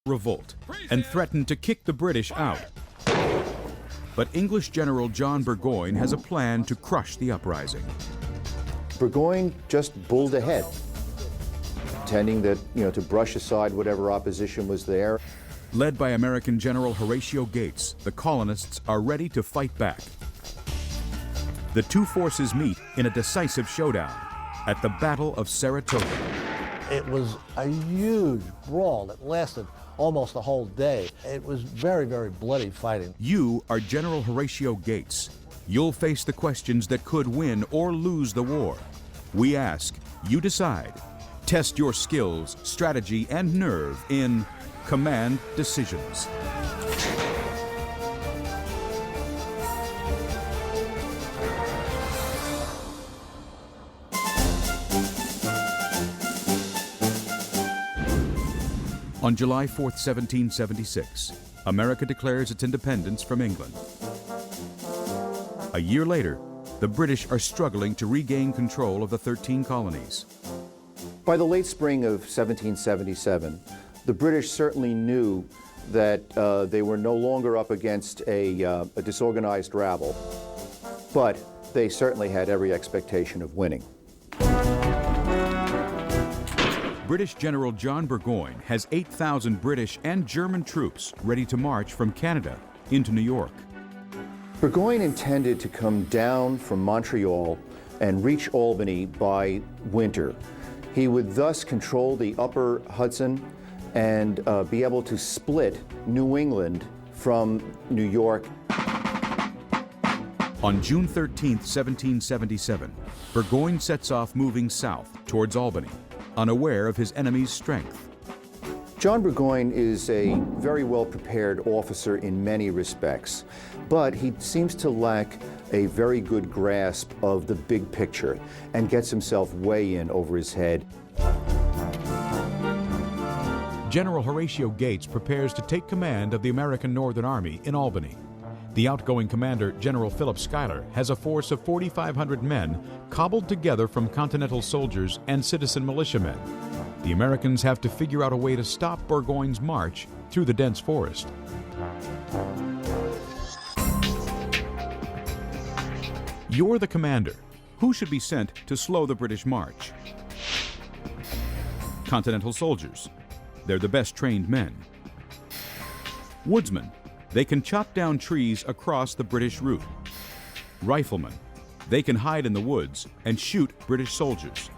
revolt and threatened to kick the British out. But English General John Burgoyne has a plan to crush the uprising. Burgoyne just bulled ahead, intending that, to brush aside whatever opposition was there. Led by American General Horatio Gates, the colonists are ready to fight back. The two forces meet in a decisive showdown at the Battle of Saratoga. It was a huge brawl that lasted almost a whole day. It was very, very bloody fighting. You are General Horatio Gates. You'll face the questions that could win or lose the war. We ask, you decide. Test your skills, strategy, and nerve in Command Decisions. On July 4th, 1776, America declares its independence from England. A year later, the British are struggling to regain control of the 13 colonies. By the late spring of 1777, the British certainly knew that they were no longer up against a disorganized rabble, but they certainly had every expectation of winning. British General John Burgoyne has 8,000 British and German troops ready to march from Canada into New York. Burgoyne intended to come down from Montreal and reach Albany by winter. He would thus control the upper Hudson and be able to split New England from New York. On June 13, 1777, Burgoyne sets off moving south towards Albany, unaware of his enemy's strength. John Burgoyne is a very well-prepared officer in many respects, but he seems to lack a very good grasp of the big picture and gets himself way in over his head. General Horatio Gates prepares to take command of the American Northern Army in Albany. The outgoing commander, General Philip Schuyler, has a force of 4,500 men cobbled together from Continental soldiers and citizen militiamen. The Americans have to figure out a way to stop Burgoyne's march through the dense forest. You're the commander. Who should be sent to slow the British march? Continental soldiers. They're the best trained men. Woodsmen. They can chop down trees across the British route. Riflemen. They can hide in the woods and shoot British soldiers.